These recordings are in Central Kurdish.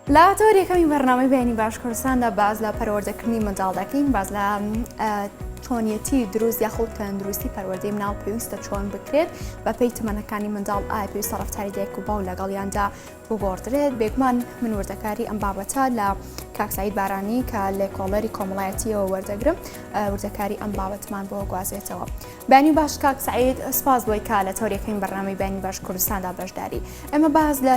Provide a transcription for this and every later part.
لا تۆریەکەمی بەرنامەی بەیانی باش کوردستاندا باز لە پەروەردەکردنی منداڵ دەکەین، باز لە چۆنیەتی دروست یاخود تەندروستی پەروەردەی مناڵ پێویستە چۆن بکرێت بە پێی تەمەنەکانی منداڵ ئایا پێویستە ڕەفتاری دایک و باو لەگەڵیاندا بگۆڕدرێت. بێگومان من وردەکاری ئەم بابەتە لە کاک سەعید بارانی کە لێکۆڵەری کۆمەڵایەتیەوە وەردەگرم، وردەکاری ئەم بابەتمان بۆ گوازێتەوە. بەیانی باش کاک سەعید، سپاس بۆی کە لە تۆریەکەین بەرنامەی بەیانی باش کوردستاندا بەشداری. ئێمە باز لە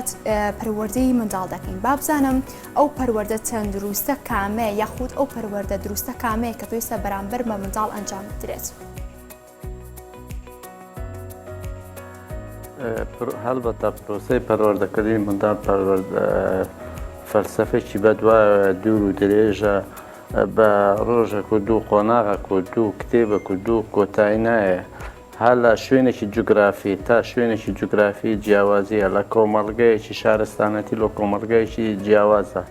پەروەردەی منداڵ دەکەین. با بزانم ئەو پەروەردە تەندروستە کامەیە یاخود ئەو پەروەردە دروستە کامەیە کە پێویستە بەرامبەر بە منداڵ ئەنجام بدرێت. هەڵبەتە پرۆسەی پەروەردەکردنی منداڵ فەلسەفێکی بەدوایە، دوور و درێژە، بە ڕۆژێک و دوو قۆناغێک و دوو کتێبێک و دوو کۆتایی نایە. هەر لە شوێنێکی جوگرافی تا شوێنێکی جوگرافی جیاوازیە، لە کۆمەڵگەیەکی شارستانەتی لە کۆمەڵگەیەکی جیاوازە.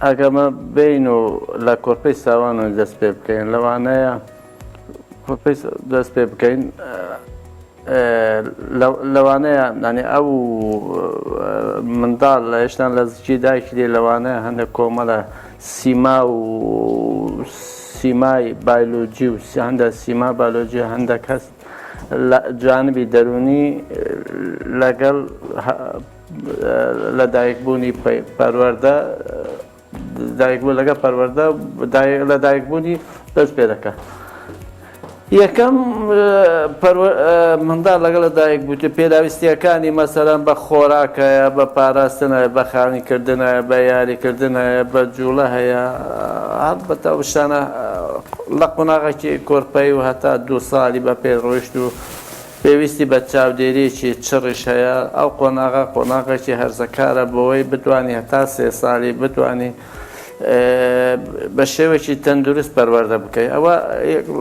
ئەگەمە بین و لە کۆرپەی ساوان و دەست پێ بکەین، لەوانەیە کۆرپەی دەست پێ بکەین، لەوانەیە نانی ئەو منداڵ لە هێشتان لە زیکی دایکی لێ لەوانەیە هەندێک کۆمەڵە سیما و سیمای بایۆلۆجی و هەندە سیما بایۆلۆجی هەندێک هەست لە جانبی دەرونی لەگەڵ لە دایکبوونی پەروەردە دایکبوون لەگەڵ پەروەردە لە دایکبوونی دەست پێ دەکات. یەکەم منداڵ لەگەڵ لە دایک بووتە پێداویستیەکانی مەسەلەن بە خۆراکەیە، بە پاراستنە، بە خاوینکردنە، بە یاریکردنە، بە جوڵە هەیە. هەڵبەتە شتانە لە قۆناغێکی کۆرپەی و هەتا 2 ساڵی بە پێ ڕۆیشت و پێویستی بە چاودێریەکی چڕیش هەیە. ئەو قۆناغێکی هەرزەکارە بۆەوەی بتوانانی هەتا 3 ساڵی بتوانانی بە شێوێکی تەندروست پەروەردە بکەیت. ئەوە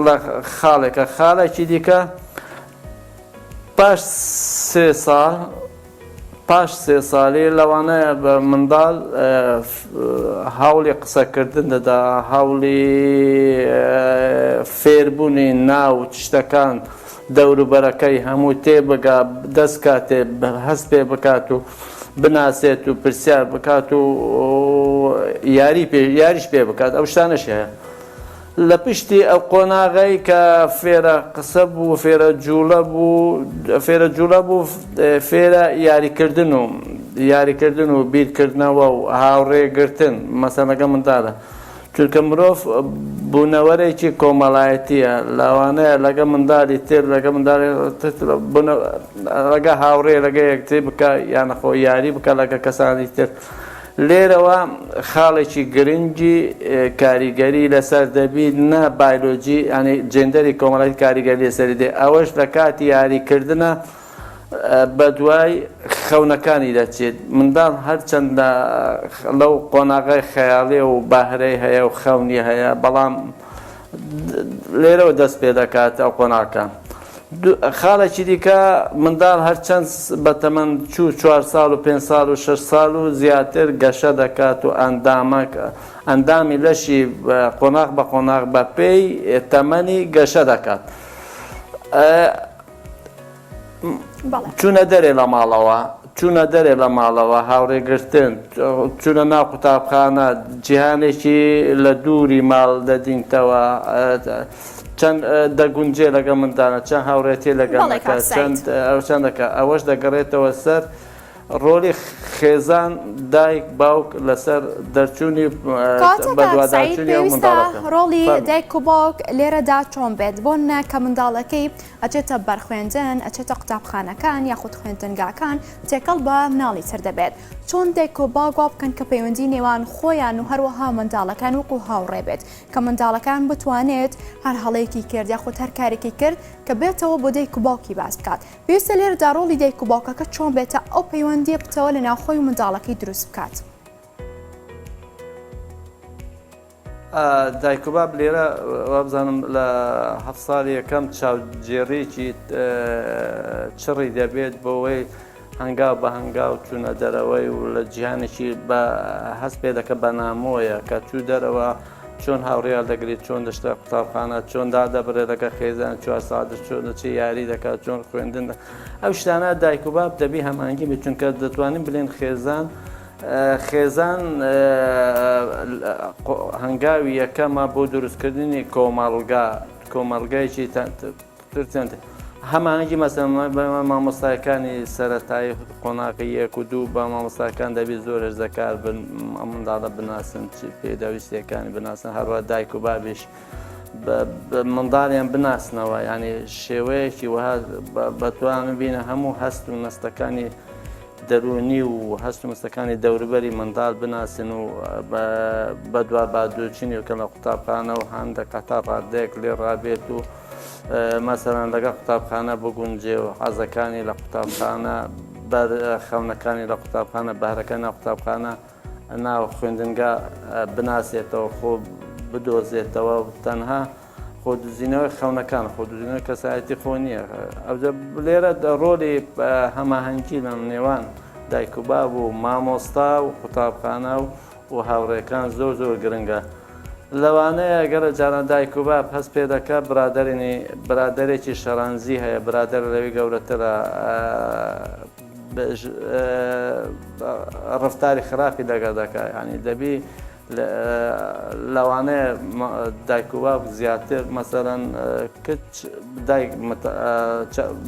لە خاڵێکە. خاڵێکی دیکە پاش 3 ساڵی لەوانەیە بە منداڵ هەوڵی قسەکردن دەدا، هەوڵی فێربوونی ناو شتەکان دەوروبەرەکەی هەموو تێبگا، دەست کاتێ هەست پێ بکات و بناسێت و پرسیار بکات و یاریش پێ بکات. ئەو شتانەش هەیە. لە پشتی ئەو قۆناغی کە فێرە قسە بوو، فێرە جوڵە بوو، فێرە یاریکردن و بیرکردنەوە و هاوڕێگرتن مەسەلەکە منداڵە. چونکە مرۆڤ بوونەوەرێکی کۆمەڵایەتیە، لەوانەیە لەگە منداڵی تر لەگە هاوڕێ لەگە یەکتری بکە یانەخۆ یاری بکە لەگە کەسانی تر. لێرەوە خاڵێکی گرنگی کاریگەری لەسەر دەبی، نە بایۆلۆجی، ینی جێندەری کۆمەڵایەتی کاریگەری لەسەری دێ. ئەوەش لە کاتی یاریکردنە بە دوای خەونەکانی دەچێت. منداڵ هەرچەندە لەو قۆناغی خەیاڵی و باهرەی هەیە و خەونی هەیە، بەڵام لێرەوە دەست پێ دەکات ئەو قۆناغەکە. خاڵێکی دیکە منداڵ هەرچەند بە تەمەن 4 ساڵ و 5 ساڵ و 6 ساڵ و زیاتر گەشە دەکات و ئەندامی لەشی قۆناغ بە قۆناغ بە پێی تەمەنی گەشە دەکات. چوونە دەرێ لە ماڵەوە، هاوڕێگرتن، چوونە ناو قوتابخانە، جیهانێکی لە دووری ماڵ دەدینتەوە، چەند دەگونجێ لەگە منداڵە، چەند هاوڕێتی لەگەڵەکە، چەند دەکە. ئەوەش دەگەڕێتەوە سەر ڕۆلی خێزان دایک باوک لەسەر دەرچوونی بەدواداچوونی ئەو منداڵەکە. ڕۆڵی دایک و باوک لێرەدا چۆن بێت بۆ کە منداڵەکەی ئەچێتە بەرخوێندن، ئەچێتە قوتابخانەکان یاخود خوێندنگاکان، تێکەڵ بە مناڵی تر دەبێت. چۆن دایک و باوک وا بکەن کە پەیوەندی نێوان خۆیان و هەروەها منداڵەکان وەکو هاوڕێ بێت، کە منداڵەکان بتوانێت هەر هەڵەیەکی کرد یاخود هەر کارێکی کرد کە بێتەوە بۆ دایک و باوکی باس بکات. پێویستە لێرەدا ڕۆڵی دایک و باوکەکە چۆن بێتە ئەو پەیوەندیە بتەوە لە ناوخۆی و منداڵەکەی دروست بکات. دایک و باب لێرە وابزانم لە 7 ساڵی یەکەم چاوجێڕێکی چڕی دەبێت بۆەوەی هەنگاو بە هەنگاو چوونە دەرەوەی و لە جیهانێکی بە هەست پێ دەکە بە نامۆیە کە چوو دەرەوە چۆن هاوڕێیان دەگرێت، چۆن دەشتە قوتابخانە، چۆن دادەبرێت لەگە خێزان 4 ساڵ چۆن دەچی یاری دەکات، چۆن خوێندن. ئەو شتانە دایک و باب دەبی هەمانگی بێت، چونکە دەتوانین بڵێن خێزان خێزان هەنگاوی یەکەمە بۆ دروستکردنی کۆمەڵگایکی ترچەند هەمانگی مەسەڵەن مامۆستایەکانی سەرەتایی قۆناغی 1 و 2 بە مامۆستاکان دەبێت زۆرش دەکار بن منداڵە بناسن پێداویستیەکانی بناسن هەروە دایک و بابیش منداڵیان بناسنەوە ینی شێوەیەکی وها بەتوانن بینە هەموو هەست و نەستەکانی دەرونی و هەست و مستەکانی دەوروبەری منداڵ بناسن و بە دووار بادوچینی و کە لە قوتابخانە و هەندێک قەتار ڕادەیەک لێ ڕابێت و مەسەڵەن لەگەڵ قوتابخانە بگونجێ و حەزەکانی لە قوتابخانە خەونەکانی لە قوتابخانە بەهرەکان لە قوتابخانە ناو خوێندنگا بناسێتەوە خۆ بدۆزێتەوە تەنها خۆدوزینەوەی خەونەکان خۆدوزینەوەی کەسایەتی خۆ نییە لێرە ڕۆلی هەماهەنگی لە نێوان دایک و باب و مامۆستا و قوتابخانە و هاوڕێکان زۆر زۆر گرنگە لەوانەیە گەرە جاران دایک و باب هەست پێ دەکات برادێکی شەڕانزی هەیە برادر لەوی گەورەترە ڕفتاری خراپی لەگەڵ دەکات ینی دەبی لەوانەیە دایک و باب زیاتر مەسەڵەن کچ دایک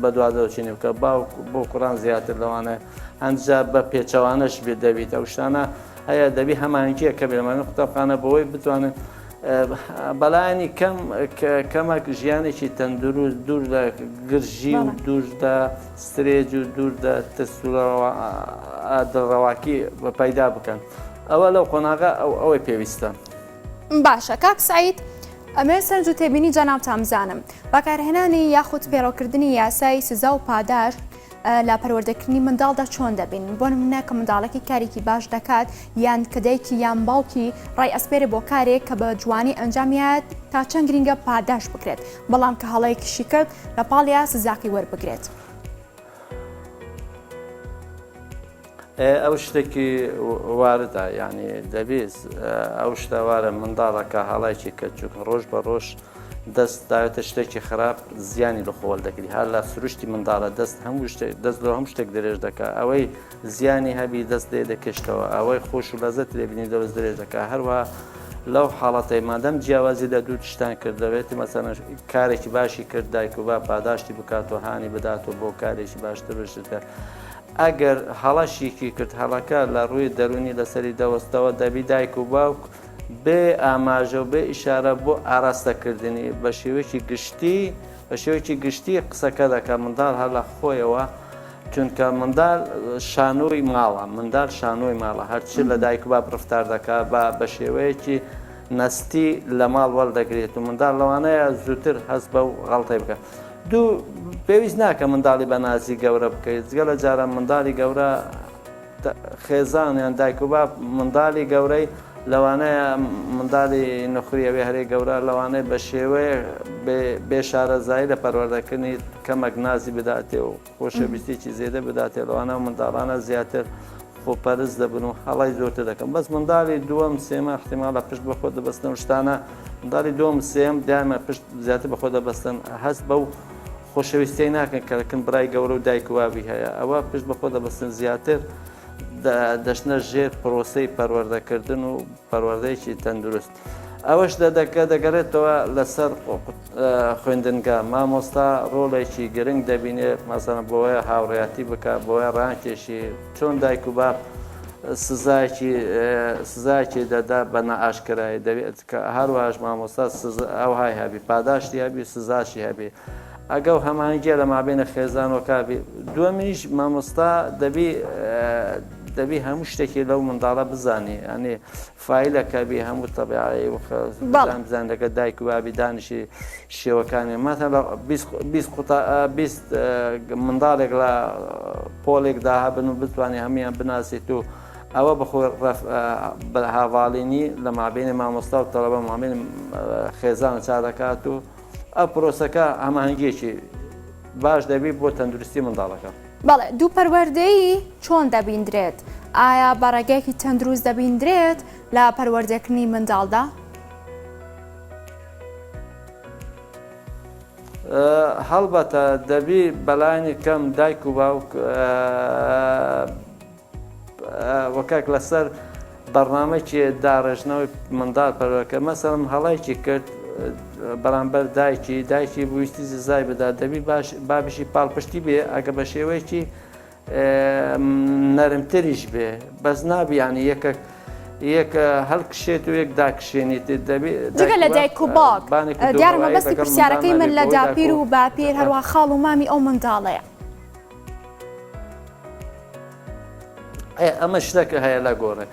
بە دوادەوچینی بکە باوک بۆ کوڕان زیاتر لەوانەیە هەندجا بە پێچەوانەش بێت دەبیت ئەو شتانە هەیە دەبی هەمانگیە کە بێمانە قوتابخانە بەوەی بتوانن بەلایانی کەمێک ژیانێکی تەندروست دوور لە گرژی و دوور لە سترێج و دوور لە دڵڕەواکی پەیدا بکەن ئەوە لەو قۆناغا ئەوەی پێویستە. باشە کاک سعید ئەمێ سەرنج و تێبینی جەنابتان بزانم بەکارهێنانی یاخود پێڕۆکردنی یاسای سزا و پاداش لا پەروەردەکردنی منداڵدا چۆن دەبین بۆ نمونە کە منداڵێکی کارێکی باش دەکات یان کەدایکی یان باوکی ڕای ئەسپێرێ بۆ کارێک کە بە جوانی ئەنجامیات تا چەند گرنگە پاداش بکرێت بەڵام کە هەڵەیەکیشی کرد لە پاڵیا سزاقی وەربگرێت. ئەو شتێکی واردە ینی دەبێت ئەو شتەوارە منداڵەکە هەڵایکی کە چووک ڕۆژ بە ڕۆژ دەست داوێتە شتێکی خراپ زیانی لە خۆڵ دەکری هەر لە سروشتی منداڵە دەست لە هەموو شتێک درێژ دەکات ئەوەی زیانی هەبی دەست لێ دەکەشتەوە ئەوەی خۆش و لەزەت لێبینی دەست درێژ دەکات هەروە لەو حاڵەتەی مادەم جیاوازی لە دوو تشتان کردەوێتی مەسەڵەن کارێکی باشی کرد دایک و با پاداشتی بکاتەوە هانی بداتەوە بۆ کارێکی باشتر بشتە ئەگەر هەڵەشێکی کرد هەڵەکە لە ڕووی دەرونی لەسەری دەوەستەوە دەبی دایک و باوک بێ ئاماژە و بێ ئیشارە بۆ ئاراستەکردنی بە شێوەیەکی گشتی قسەکە دەکات منداڵ هەر لە خۆیەوە چونکە منداڵ شانۆی ماڵە منداڵ شانۆی ماڵە هەرچی لە دایک و باب ڕفتار دەکات بە شێوەیەکی نەستی لە ماڵ وەڵدەگرێت و منداڵ لەوانەیە زووتر هەست بە و غەڵتەی بکە دوو پێویست ناکە منداڵی بە نازی گەورە بکەیت جگە لە جارە منداڵی گەورە خێزان یان دایک و باب منداڵی گەورەی لەوانەیە منداڵی نەخوریەوەی هەرێ گەورە لەوانەیە بە شێوەیە بێشارەزایی لە پەروەردەکردنی کەمەک نازی بداتێ و خۆشەویستێکی زێدە بداتێ لەوانە منداڵانە زیاتر خۆپەرست دەبن و هەڵای زۆرتر دەکەم بەس منداڵی دووەم سێمە احتیمالە پشت بەخۆ دەبەستن شتانە منداڵی دووەم سێم دایمە پشت زیاتر بەخۆ دەبەستن هەست بەو خۆشەویستی ناکەن کەکن برای گەورە و دایک و بابی هەیە ئەوە پشت بەخۆ دەبەستن زیاتر دەشنە ژێر پرۆسەی پەروەردەکردن و پەروەردەیەکی تەندروست ئەوەش دەگەڕێتەوە لەسەر خوێندنگە مامۆستا ڕۆڵێکی گرنگ دەبینێت مەسەڵەن بۆیە هاوڕێیاتی بکە بۆیە ڕانکێشی چۆن دایک و باب سزایکی دەدا بە نەئاشکرایی دەبێت کە هەروەهاش مامۆستا ئەوهای هەبی پاداشتی هەبی سزاشی هەبی ئەگەڵ هەمانگیە لە مابینە خێزان و کابی دووەمیش مامۆستا دەبی هەموو شتێکی لەو منداڵە بزانی ئەنێ فیلەکەبی هەموو تەبیعی و بزانەکە دایک و بابی دانیشی شێوەکانی مەثەڵەن 20 منداڵێک لە پۆلێکدا هەبن و بتوانێت هەمویان بناسیت و ئەوە بە هاواڵینی لە مابینی مامۆستا و تەڵەبە مابینی خێزان چا دەکات و ئەو پرۆسەکە هەماهەنگێکی باش دەبی بۆ تەندروستی منداڵەکە. بەڵێ دوو پەروەردەی چۆن دەبیندرێت؟ ئایا بەڕێگەیەکی تەندروست دەبیندرێت لە پەروەردەکردنی منداڵدا؟ هەڵبەتە دەبی بەلایانی کەم دایک و باوک وەکاک لەسەر بەڕنامەیەکی داڕێژنەوەی منداڵ پەروەکە مەسەڵم هەڵایکی کرد بەرامبەر دایکی بویستی زای بدا دەبی بابیشی پاڵپشتی بێ ئەگە بە شێوەیەکی نەرمتریش بێ بەس نابیانی یەک هەڵکشێت و یەک داکشێنیت جگە لە دایک و باوک دیارمە بەستی پرسیارەکەی من لە داپیر و باپیر هەروە خاڵ و مامی ئەو منداڵەیە ئەمە شتێکە هەیە لە گۆڕێ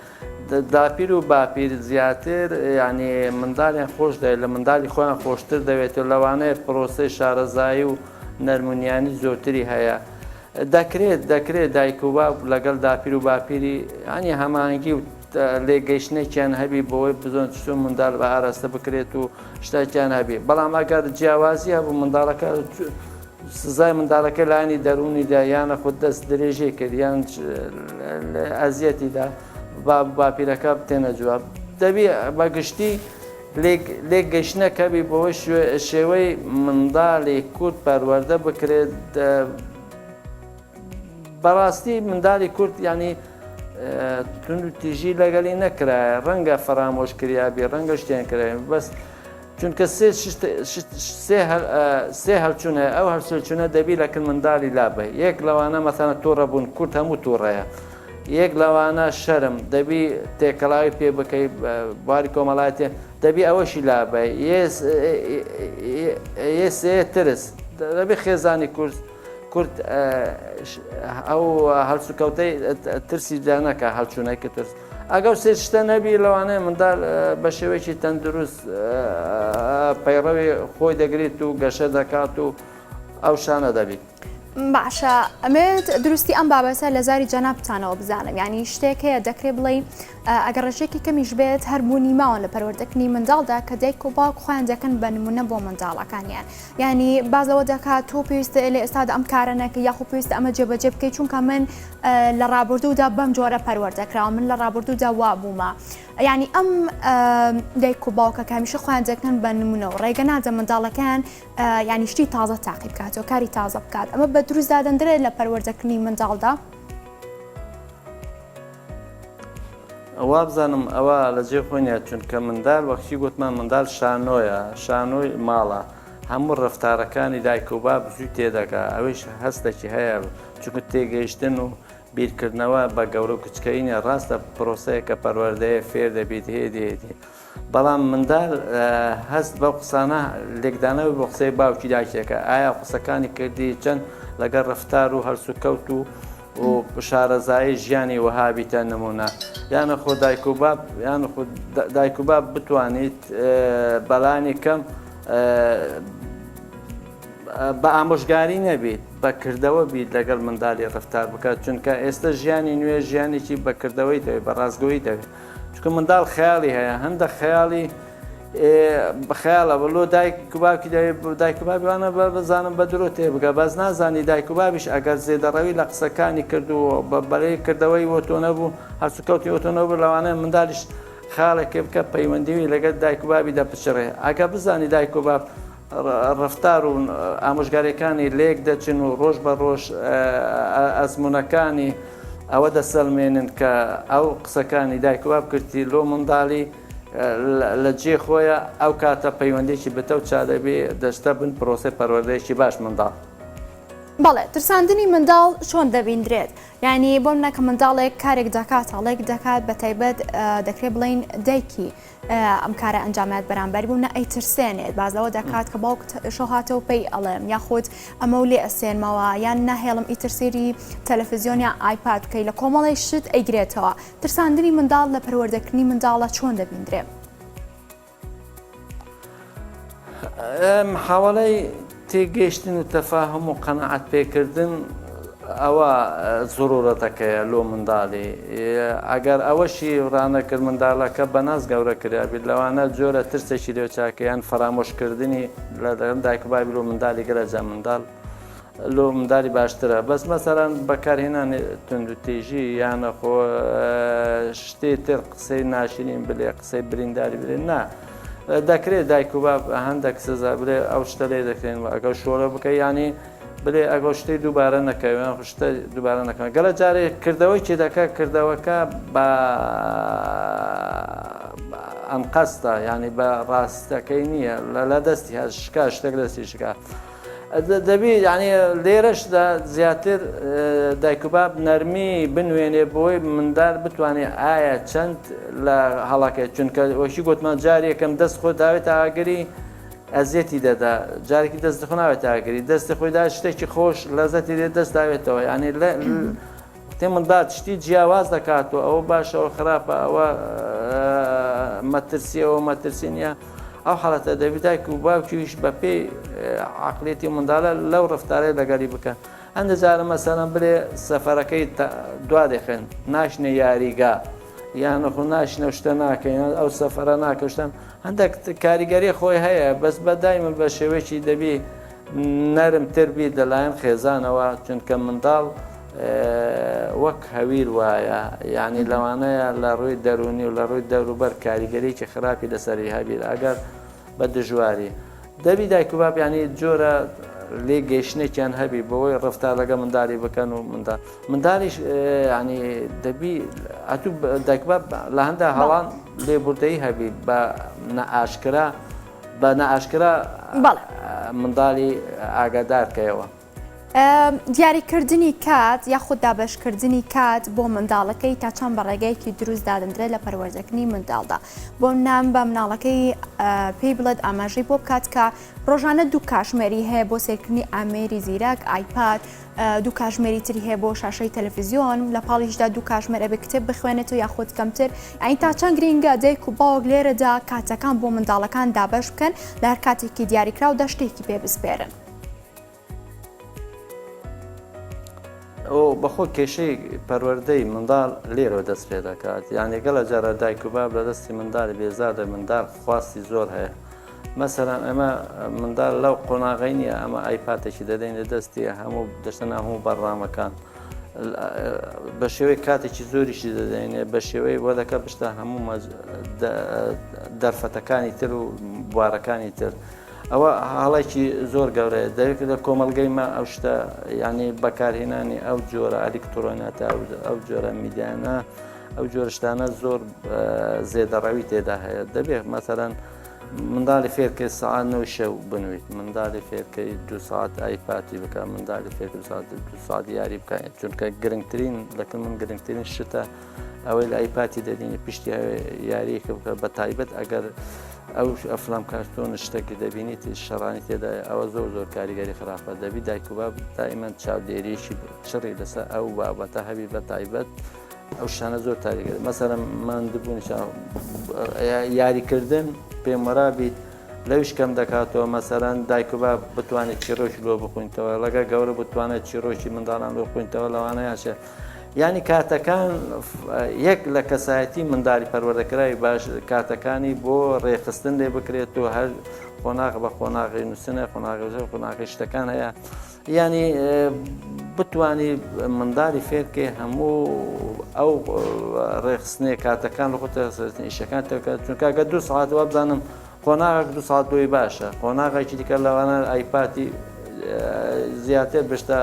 داپیر و باپیر زیاتر ینی منداڵیان خۆش دەوێت لە منداڵی خۆیان خۆشتر دەوێت و لەوانەیە پرۆسەی شارەزایی و نەرمونیانی زۆرتری هەیە دەکرێت دایک و باوک لەگەڵ داپیر و باپیری ینی هەمانگی و لێگەیشتێکیان هەبی بۆی بزۆن چ منداڵ بە ئاراستە بکرێت و شتێکیان هەبی بەڵام ئەگەر جیاوازی هەبوو منداڵەکە سزای منداڵەکە لانی دەرونیدا یانە خود دەست درێژێ کرد یان ئەزیەتیدا باپیرەکە بتێنە جواب دەبی بەگشتی لێک گەشتنەکەبی بەوەی شێوەی منداڵی کورد پەروەردە بکرێت بەڕاستی منداڵی کورد ینی تون و تیژی لەگەڵی نەکرایە ڕەنگە فەرامۆش کریابی ڕەنگە شتیان کرای بەس چونکە سێ هەڵچوونە ئەو هەرسلچوونە دەبی لەکن منداڵی لابێ یەک لەوانە مەسانە تووڕە بوون کورد هەموو تووڕەیە یەک لەوانە شەرم دەبی تێکەڵاوی پێ بکەی بواری کۆمەڵایەتێ دەبی ئەوەشی لابێ سێ ترس دەبی خێزانی کورد ئەو هەڵسوکەوتەی ترسی دانەکە هەڵچوونەی کە ترس ئەگەر سێ شتە نەبی لەوانەیە منداڵ بە شێوەیەکی تەندروست پەیڕەوی خۆی دەگریت و گەشە دەکات و ئەو شانە دەبیت. باشە ئەمێت دروستی ئەم بابەتە لە زاری جەنابتانەوە بزانم ینی شتێک هەیە دەکرێت بڵێ ئەگەر ڕێژێکی کەمیش بێت هەربوونی ماوە لە پەروەردەکردنی منداڵدا کە دایک و باوک خۆیان دەکەن بە نمونە بۆ منداڵەکانیان ینی بازەوە دەکات تۆ پێویستە لە ئێستادا ئەم کارە نەکە یاخۆ پێویستە ئەمە جێبەجێ بکەیت چونکە من لە ڕابردوودا بەم جۆرە پەروەردەکراوە من لە ڕابردوودا وا بوومە ینی ئەم دایک و باوکە هەمیشە خۆیان دەکەن بە نمونەوە ڕێگە نادە منداڵەکان ینی شتی تازە تاقی بکاتەوە کاری تازە بکات ئەمە بە دروست دادەندرێت لە پەروەردەکردنی منداڵدا ئەوە بزانم ئەوە لە جێ خۆنیە چونکە منداڵ وەختی گوتمان منداڵ شانۆیە شانۆی ماڵە هەموو ڕفتارەکانی دایک و باب زوو تێدەکا ئەوەیش هەستێکی هەیە چونکە تێگەیشتن و بیرکردنەوە بە گەورە و کچکەینە ڕاستە پرۆسەیەکە پەروەردەیە فێر دەبیت هێدێتی بەڵام منداڵ هەست بە قسانە لێکدانەوە بۆ قسەی باوکی دایکێکە ئایا قسەکانی کردی چەند لەگەڵ ڕفتار و هەرسوکەوت و شارەزایی ژیانی وەهابیتە نمونە یانە خۆ دایک و باب بتوانیت بەڵانی کەم بە ئامۆژگاری نەبیت بەکردەوە بیت لەگەڵ منداڵی ڕفتار بکات چونکە ئێستا ژیانی نوێ ژیانێکی بەکردەوەی دەوێت بە ڕازگۆیی دەوێت چونکە منداڵ خەیاڵی هەیە هەندێک خەیاڵی بەخەیاڵە بەلۆ دایک و باوکی دەوێت دایک و بابیوانە بزانم بە درۆ تێ بگە بەس نازانی دایک و بابیش ئەگەر زێدەڕەوی لە قسەکانی کرد و بە بەلەی کردەوەی وەتۆ نەبوو هەرسوکەوتی وەتۆ نەبوو لەوانەیە منداڵیش خاڵێکێ بکە پەیوەندیوی لەگەڵ دایک و بابی دەپچڕێ ئەگە بزانی دایک و باب ڕفتار و ئامۆژگاریەکانی لێک دەچن و ڕۆژ بە ڕۆژ ئەزمونونەکانی ئەوە دەسەلمێنن کە ئەو قسەکانی دایک و باب کردی لۆ منداڵی لە جێ خۆیە ئەو کاتە پەیوەندێکی بتە و چادەبێ دەشتە بن پرۆسە پەروەردەیەکی باش منداڵ. بەڵێ ترساندنی منداڵ چۆن دەبیندرێت ینی بۆ منەکە منداڵێک کارێک دەکات هەڵێک دەکات بە تایبەت دەکرێت بڵین دایکی ئەم کارە ئەنجامات بەرامبەر بوونە ئەیترسێنێت بازەوە دەکات کە باوک شۆهاتەوە پێی ئەڵێم یاخود ئەمە و لێ ئەسێنمەوە یان ناهێڵم ئیترسێری تەلەڤیزیۆنیا ئایپاد بکەی لە کۆمەڵی شت ئەیگرێتەوە ترساندنی منداڵ لە پەروەردەکردنی منداڵە چۆن دەبیندرێت؟ حواڵەی تێگەیشتن و تەفاهم و قەنەعەت پێکردن ئەوە زۆرورەتەکەیە لۆ منداڵی ئەگەر ئەوەشی ڕانەکرد منداڵەکە بەناز گەورە کراابێت لەوانە جۆرە ترسێکی لێ چاکەیان فەرامۆشکردنی لە دایک و بابی لۆ منداڵی گەرەجا منداڵ لۆ منداڵی باشترە بەس مەسەران بەکارهێنان تند و تێژی یانە خۆ شتێ تر قسەی ناشرین بلێ قسەی برینداری بێ نا دەکرێت دایک و باب هەندێک سزا بڵێ ئەو شتە لێ دەکرێن ئەگەر شۆرە بکە ینی بڵێ ئەگەڵ شتەی دووبارە نەکەوێن شتە دووبارە نەکەن گەلە جارێک کردەوەی چی دەکە کردەوەکە بە ئەنقەستە یعنی بە ڕاستەکەی نییە لە دەستی شکا شتێک دەستی شکا دەبی ینی لێرەشدا زیاتر دایک و باب نەرمی بنوێنێ بۆی مندار بتوانێت ئایا چەند لە هەڵەکەی چونکە وەشی گوتمان جارێکم دەست خۆ داوێت ئاگری ئەزیەتی دەدا جارێکی دەست دخۆ ناوێت ئاگری دەستی خۆیدا شتێکی خۆش لەزەتی لێ دەست داوێتەوە ینی تێ مندار شتی جیاواز دەکاتەوە ئەوە باشەوە خراپە ئەوە مەترسی ئەوە مەترسی نیە ئەو حاڵەتە دەبی دایک و باوکیش بە پێی عقلێتی منداڵە لەو ڕفتارەی لەگەڵی بکە هەندە جارە مەسەڵەن بڵێ سەفەرەکەی دوا دەخێن ناشنێ یاریگا یان خۆ ناشنە شتە ناکەین ئەو سەفەرە ناکەشتن هەندێک کاریگەری خۆی هەیە بەس بەدایمە بە شێوەیەکی دەبی نەرمتر بی دەلایەن خێزانەوە چونکە منداڵ وەک هەویر وایە یعنی لەوانەیە لە ڕووی دەرونی و لە ڕووی دەوروبەر کاریگەریکی خراپی لەسەری هەبیر ئەگەر بە دژواری دەبی دایک و باب ینی جۆرە لێ گەیشتێکیان هەبی بەوەی ڕفتار لەگە منداڵی بکەن و منداڵیش ینی دەبی ئەتوو دایک و باب لە هەندە هەڵان لێبوردەیی هەبی بە نەئاشکرا بە نەئاشکرا منداڵی ئاگادارکەیەوە دیاریکردنی کات یاخود دابشکردنی کات بۆ منداڵەکەی تا چەند بە ڕێگەیەکی دروست دادەندرێت لە پەروەردەکردنی منداڵدا بۆ نام بە مناڵەکەی پێی بڵێت ئاماژەی بۆ بکات کە ڕۆژانە دوو کاشمێری هەیە بۆ سێرکردنی ئامێری زیرەک ئایپاد دوو کاشمێری تری هەیە بۆ شاشەی تەلەڤیزیۆن لە پاڵیشدا دوو کاشمێرە بە کتێب بخوێنێت و یاخود کەمتر ئەین تا چەند گرینگە دایک و باوک لێرەدا کاتەکان بۆ منداڵەکان دابش بکەن لە هەر کاتێکی دیاریکرا و دەشتێکی پێ بسپێرن ئەو بەخۆ کێشەی پەروەردەی منداڵ لێرەوە دەست پێ دەکات یعنی گەلە جارە دایک و باب لە دەستی منداڵی بێزادە منداڵ خواستی زۆر هەیە مەسەلەن ئەمە منداڵ لەو قۆناغی نیە ئەمە ئایپاتێکی دەدەین لە دەستی هەموو دەشتە هەموو بەڕامەکان بە شێوەی کاتێکی زۆریشی دەدەینێ بە شێوەی وە دەکە بشتە هەموو دەرفەتەکانی تر و بوارەکانی تر ئەوە هەڵێکی زۆر گەورەیە دەوێت لە کۆمەلگەیمە ئەو شتە ینی بەکارهێنانی ئەو جۆرە ئەلکترۆنیاتە ئەو جۆرە میدیانە ئەو جۆرەشتانە زۆر زێدەڕەوی تێدا هەیە دەبێت مەسەرەن منداڵی فێرکەی سەعات 9 شەو بنویت منداڵی فێرکەی 2 ساعت ئایپاتی بکە منداڵی فێرکە 2 ساعت یاری بکەین چونکە گرنگترین لەکن من گرنگترین شتە ئەوەی لە ئایپاتی دەدینی پشتی یاریەکە بکە بە تایبەت ئەگەر ئەو ئەفلام کارتۆن شتێکی دەبینیت شەڕانی تێدا ئەوە زۆر زۆر کاریگەری خراپە دەبی دایک و باب دائیمەن چاودێریشی شڕی لەسەر ئەو بابەتە هەبی بە تایبەت ئەو شانە زۆر تاریگەری مەسەلەن ماندبوونی یاریکردن پێم وەرابیت لەویش کەم دەکاتەوە مەسەلەن دایک و باب بتوانێت چیرۆکی لۆ بخوینتەوە لەگە گەورە بتوانێت چیرۆکی منداڵان لۆ بخوینتەوە لەوانەیەشە ینی کاتەکان یەک لە کەسایەتی منداڵی پەروەردەکراوی باش کاتەکانی بۆ ڕێخستن لێ بکرێت و هەر قۆناغ بە قۆناغی نووسنە قۆناغی شتەکان هەیە ینی بتوانی منداڵی فێرکێ هەموو ئەو ڕێخستنێ کاتەکان لە خۆتە ئیشەکان تێکات چونکە ئەگە 2 ساعت وە بزانم قۆناغێک 2 ساعت بۆی باشە قۆناغێکی دیکە لەوانە ئایپاتی زیاتر بشتە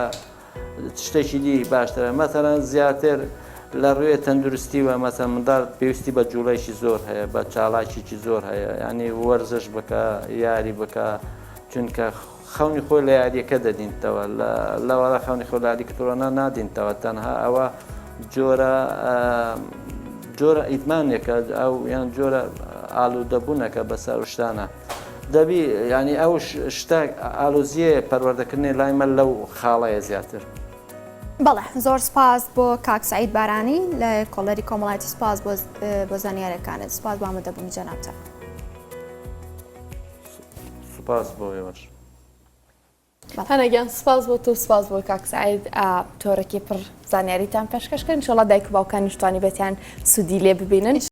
شتێکی دی باشترە مەسەلەن زیاتر لە ڕووی تەندروستیوە مەسەلەن منداڵ پێویستی بە جوڵەیەکی زۆر هەیە بە چالاکێکی زۆر هەیە ینی وەرزش بکە یاری بکە چونکە خەونی خۆی لە یاریەکە دەدینتەوە لەوەڵە خەونی خۆ لە ئەلیکترۆنە نادینتەوە تەنها ئەوە جۆرە ئیدمانێکە ئەو یان جۆرە ئالوودەبوونەکە بەسەر شتانە دەبی ینی ئەو شتە ئالۆزیە پەروەردەکردنی لایمە لەو خاڵەیە زیاتر بەڵێ زۆر سپاس بۆ کاک سەعید بارانی لە کۆڵەری کۆمەڵایەتی سپاس بۆ زانیاریەکانت سپاس بۆ ئامادەبوونی جەنابتان سپاس بۆ ئێوەش هەنەگیان سپاس بۆ تو سپاس بۆ کاک سەعید تۆڕێکی پڕ زانیاریتان پێشکەشکردن ئینشەڵڵا دایک و باوکانی شتوانی بێتیان سوودی لێ ببینن